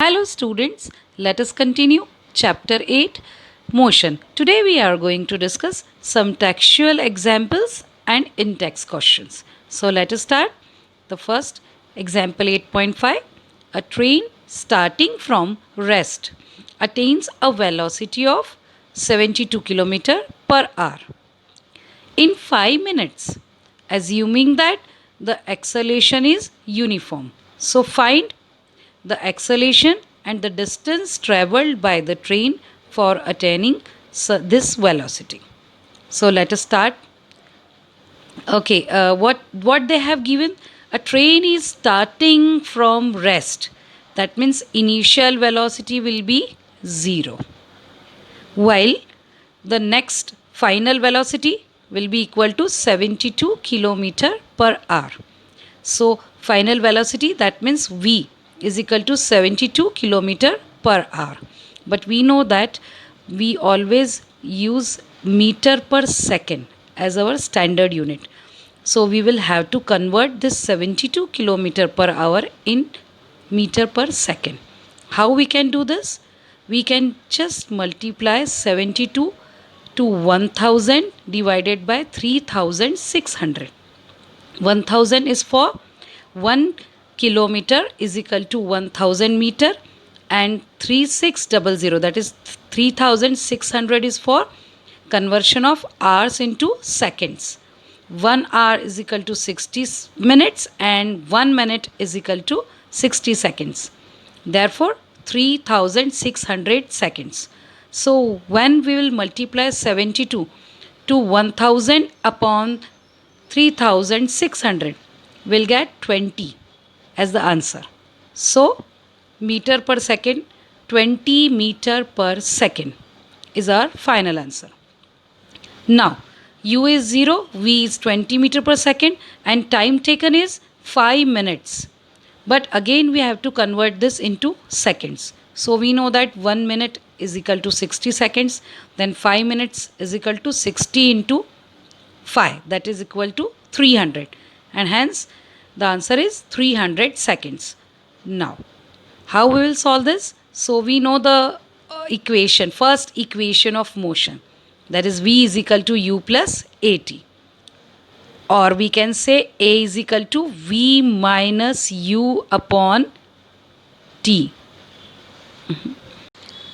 Hello students, let us continue chapter 8 Motion. Today we are going to discuss some textual examples and in-text questions. So let us start. The first example 8.5, a train starting from rest attains a velocity of 72 km per hour in 5 minutes, assuming that the acceleration is uniform. So find the acceleration and the distance traveled by the train for attaining this velocity. So let us start. Okay, what they have given? A train is starting from rest. That means initial velocity will be 0, while the next final velocity will be equal to 72 kilometer per hour. So final velocity, that means v is equal to 72 kilometer per hour. But we know that we always use meter per second as our standard unit. So we will have to convert this 72 kilometer per hour in meter per second. How we can do this? We can just multiply 72 to 1000 divided by 3600. 1000 is for 1 kilometer is equal to 1000 meter, and 3600, that is 3600, is for conversion of hours into seconds. 1 hour is equal to 60 minutes and 1 minute is equal to 60 seconds. Therefore 3600 seconds. So when we will multiply 72 to 1000 upon 3600, we'll get 20 as the answer. So meter per second, 20 meter per second is our final answer. Now u is 0, v is 20 meter per second, and time taken is 5 minutes. But again we have to convert this into seconds. So we know that 1 minute is equal to 60 seconds, then 5 minutes is equal to 60 into 5, that is equal to 300, and hence the answer is 300 seconds. Now how we will solve this? So we know the equation, first equation of motion, that is v is equal to u plus at, or we can say a is equal to v minus u upon t.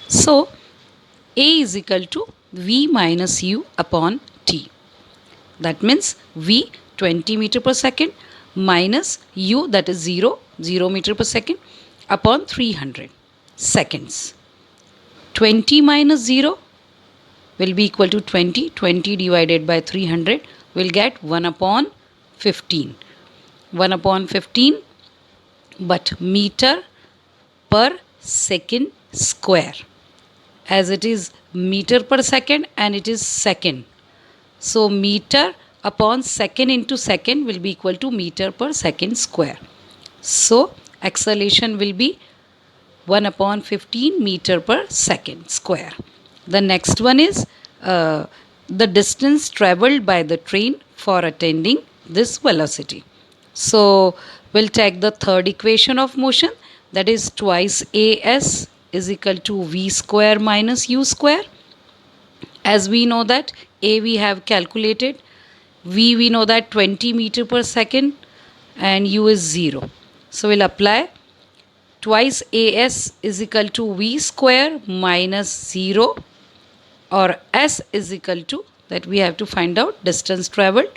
So a is equal to v minus u upon t. That means v 20 meter per second minus u, that is 0 meter per second, upon 300 seconds. 20 minus 0 will be equal to 20. 20 divided by 300 will get 1 upon 15. 1 upon 15, but meter per second square, as it is meter per second and it is second. So meter upon second into second will be equal to meter per second square. So acceleration will be 1 upon 15 meter per second square. The next one is the distance traveled by the train for attaining this velocity. So we'll take the third equation of motion, that is twice as is equal to v square minus u square. As we know that a we have calculated, v we know that 20 meter per second, and u is 0. So we'll apply twice as is equal to v square minus 0, or s is equal to, that we have to find out distance travelled,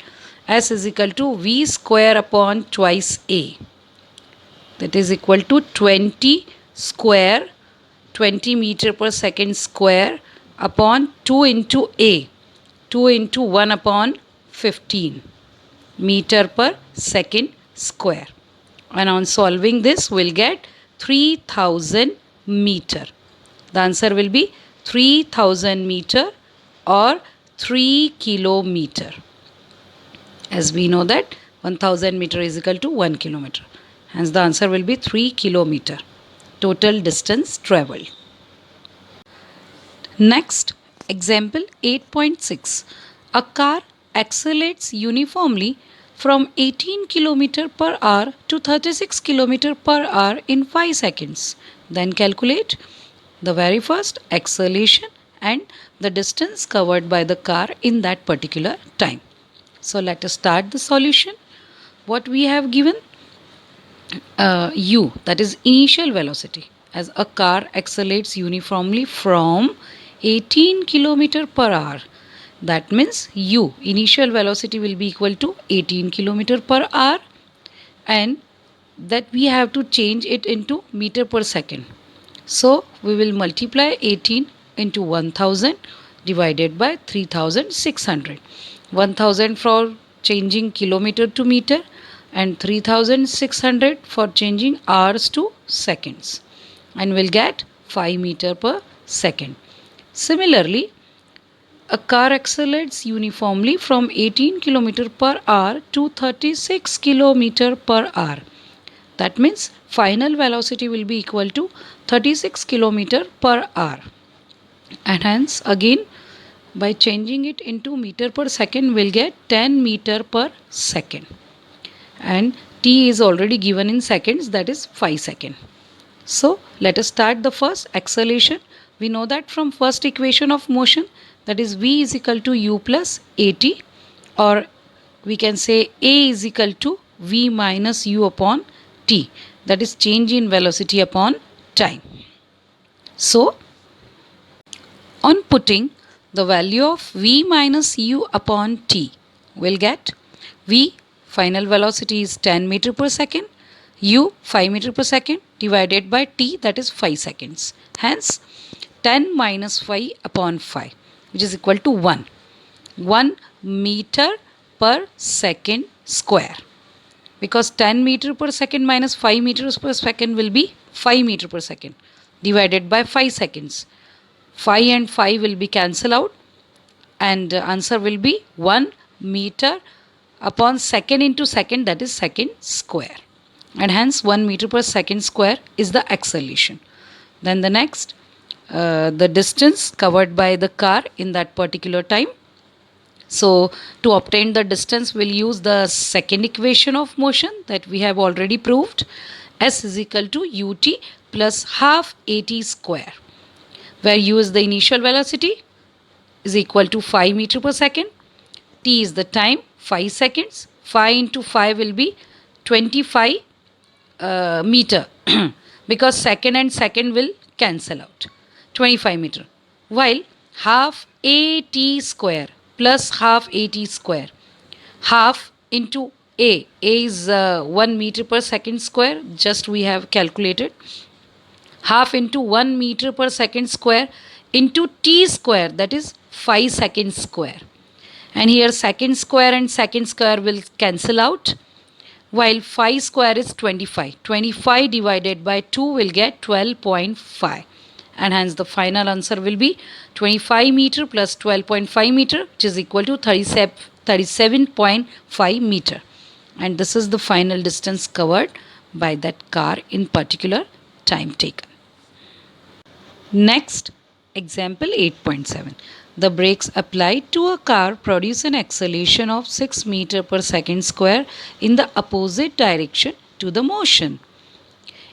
s is equal to v square upon twice a, that is equal to 20 square, 20 meter per second square, upon 2 into a, 2 into 1 upon 15 meter per second square. And on solving this, we'll get 3000 meter. The answer will be 3000 meter or 3 kilometer. As we know that 1000 meter is equal to 1 kilometer. Hence the answer will be 3 kilometer. Total distance travelled. Next, example 8.6. A car accelerates uniformly from 18 km per hour to 36 km per hour in 5 seconds. Then calculate the very first acceleration and the distance covered by the car in that particular time. So let us start the solution. What we have given, u, that is initial velocity, as a car accelerates uniformly from 18 km per hour. That means u, initial velocity, will be equal to 18 km per hour, and that we have to change it into meter per second. So we will multiply 18 into 1000 divided by 3600. 1000 for changing kilometer to meter and 3600 for changing hours to seconds, and we'll get 5 meter per second. Similarly, a car accelerates uniformly from 18 km per hour to 36 km per hour. That means final velocity will be equal to 36 km per hour. And hence again, by changing it into meter per second, we'll get 10 meter per second. And t is already given in seconds, that is 5 seconds. So let us start the first acceleration. We know that from first equation of motion, that is v is equal to u plus at, or we can say a is equal to v minus u upon t, that is change in velocity upon time. So on putting the value of v minus u upon t, we'll get v, final velocity is 10 meter per second, u 5 meter per second divided by t, that is 5 seconds. Hence 10 minus 5 upon 5, which is equal to 1. 1 meter per second square. Because 10 meter per second minus 5 meters per second will be 5 meter per second divided by 5 seconds. 5 and 5 will be cancelled out, and answer will be 1 meter upon second into second, that is second square. And hence 1 meter per second square is the acceleration. Then the next, the distance covered by the car in that particular time. So to obtain the distance, we'll use the second equation of motion that we have already proved. S is equal to ut plus half at square, where u is the initial velocity, is equal to 5 meter per second. T is the time, 5 seconds. 5 into 5 will be 25 meter because second and second will cancel out. 25 meter. While half at square plus half at square. Half into a is 1 meter per second square, just we have calculated. Half into 1 meter per second square into t square, that is 5 seconds square. And here second square and second square will cancel out, while 5 square is 25. 25 divided by 2 will get 12.5. And hence the final answer will be 25 meter plus 12.5 meter, which is equal to 37.5 meter. And this is the final distance covered by that car in particular time taken. Next, example 8.7. The brakes applied to a car produce an acceleration of 6 meter per second square in the opposite direction to the motion.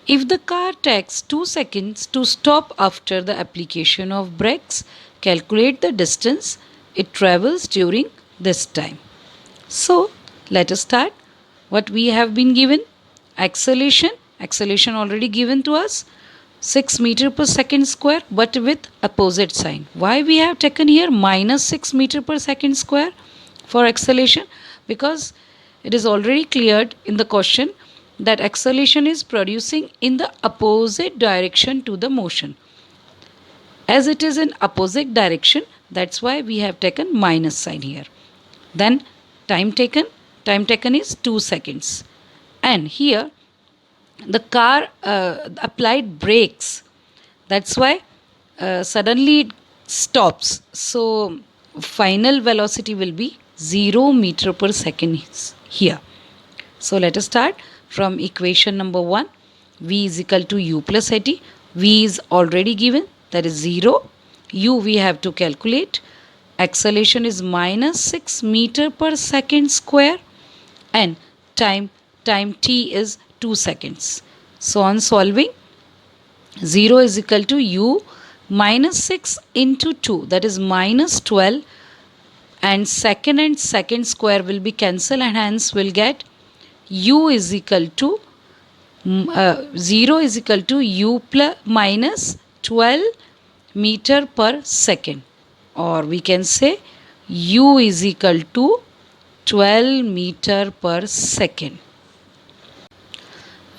If the car takes 2 seconds to stop after the application of brakes, calculate the distance it travels during this time. So, let us start. What we have been given, acceleration already given to us, 6 meter per second square, but with opposite sign. Why we have taken here minus 6 meter per second square for acceleration? Because it is already cleared in the question that acceleration is producing in the opposite direction to the motion. As it is in opposite direction, that's why we have taken minus sign here. Then time taken is 2 seconds. And here the car applied brakes. That's why suddenly it stops. So final velocity will be 0 meter per second here. So let us start from equation number 1. V is equal to u plus at. V is already given, that is 0. U we have to calculate. Acceleration is minus 6 meter per second square, and time t is 2 seconds. So on solving, 0 is equal to u minus 6 into 2, that is minus 12, and second square will be cancelled, and hence we'll get u is equal to 0 is equal to u plus minus 12 meter per second, or we can say u is equal to 12 meter per second.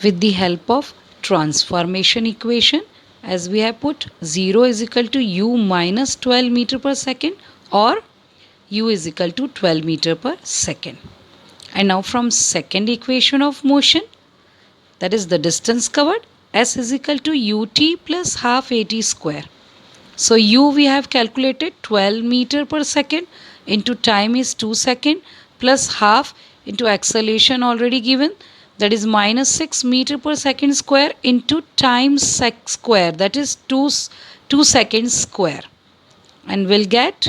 With the help of transformation equation, as we have put, 0 is equal to u minus 12 meter per second, or u is equal to 12 meter per second. And now from second equation of motion, that is the distance covered, s is equal to ut plus half at square. So u we have calculated 12 meter per second into time is 2 second plus half into acceleration already given, that is minus 6 meter per second square into time sec square, that is 2 seconds square, and we'll get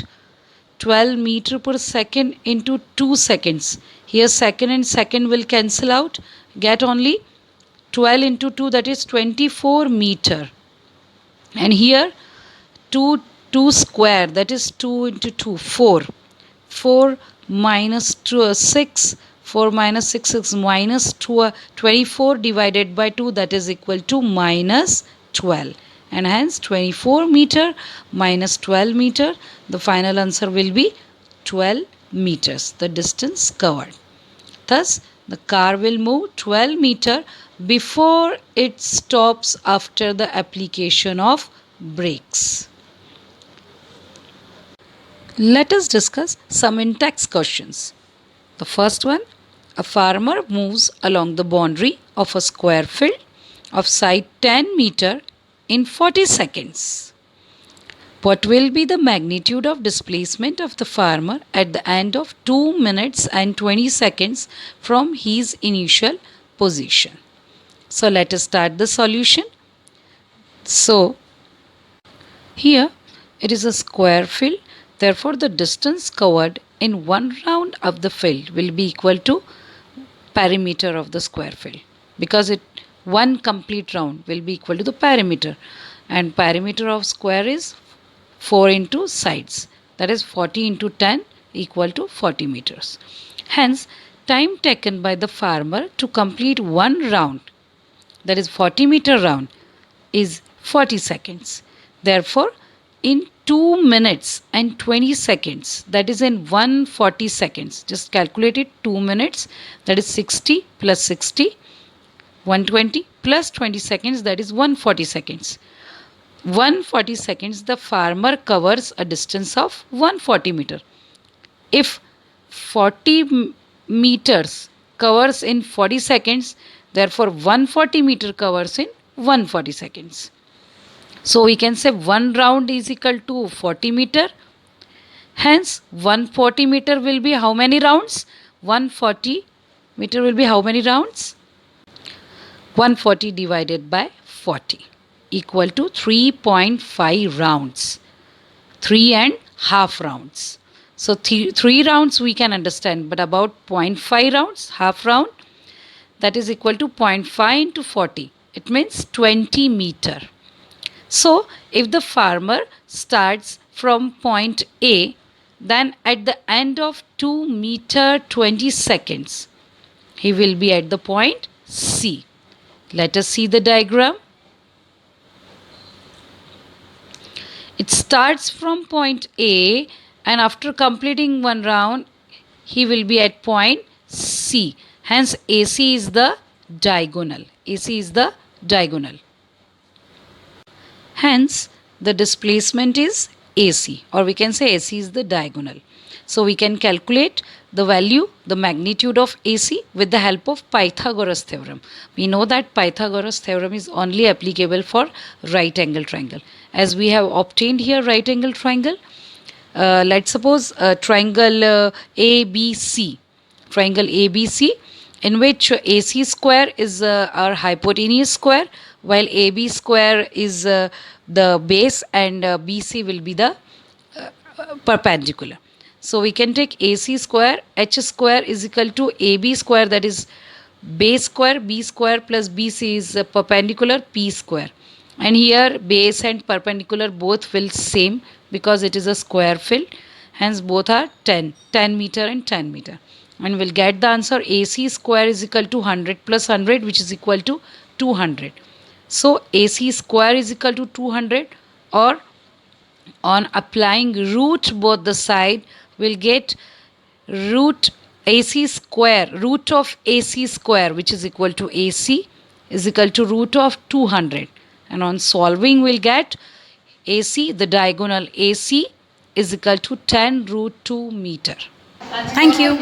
12 meter per second into 2 seconds. Here second and second will cancel out, get only 12 into 2, that is 24 meter, and here 2 square, that is 2 into 2, 4 minus 6, 4 minus 6 is minus 24 divided by 2, that is equal to minus 12, and hence 24 meter minus 12 meter, the final answer will be 12 meters, the distance covered. Thus the car will move 12 meter before it stops after the application of brakes. Let us discuss some in-text questions. The first one, a farmer moves along the boundary of a square field of side 10 meter in 40 seconds. What will be the magnitude of displacement of the farmer at the end of 2 minutes and 20 seconds from his initial position? So let us start the solution. So here it is a square field, therefore the distance covered in one round of the field will be equal to perimeter of the square field, because one complete round will be equal to the perimeter, and perimeter of square is 4 into sides, that is 40 into 10 equal to 40 meters. Hence time taken by the farmer to complete one round, that is 40 meter round, is 40 seconds. Therefore in 2 minutes and 20 seconds, that is in 140 seconds, just calculate it, 2 minutes, that is 60 plus 60, 120 plus 20 seconds, that is 140 seconds. 140 seconds the farmer covers a distance of 140 meter. If 40 meters covers in 40 seconds, therefore 140 meter covers in 140 seconds. So we can say one round is equal to 40 meter. Hence 140 meter will be how many rounds? 140 meter will be how many rounds? 140 divided by 40 equal to 3.5 rounds. 3.5 rounds. So 3 rounds we can understand, but about 0.5 rounds, half round, that is equal to 0.5 into 40. It means 20 meter. So if the farmer starts from point A, then at the end of 2 meter 20 seconds, he will be at the point C. Let us see the diagram. It starts from point A, and after completing one round, he will be at point C. Hence AC is the diagonal. AC is the diagonal. Hence the displacement is AC, or we can say AC is the diagonal. So we can calculate the value, the magnitude of AC with the help of Pythagoras theorem. We know that Pythagoras theorem is only applicable for right angle triangle. As we have obtained here right angle triangle, let's suppose triangle ABC, triangle ABC, in which AC square is our hypotenuse square, while AB square is the base, and BC will be the perpendicular. So we can take AC square, H square is equal to AB square, that is base square, B square plus BC is perpendicular, P square. and here base and perpendicular both will same because it is a square field, hence both are 10 meter and 10 meter, and we'll get the answer AC square is equal to 100 plus 100, which is equal to 200. So AC square is equal to 200, or on applying root both the side we'll get root AC square, root of AC square, which is equal to AC is equal to root of 200, and on solving we'll get AC, the diagonal AC is equal to 10 root 2 meter. Thank you.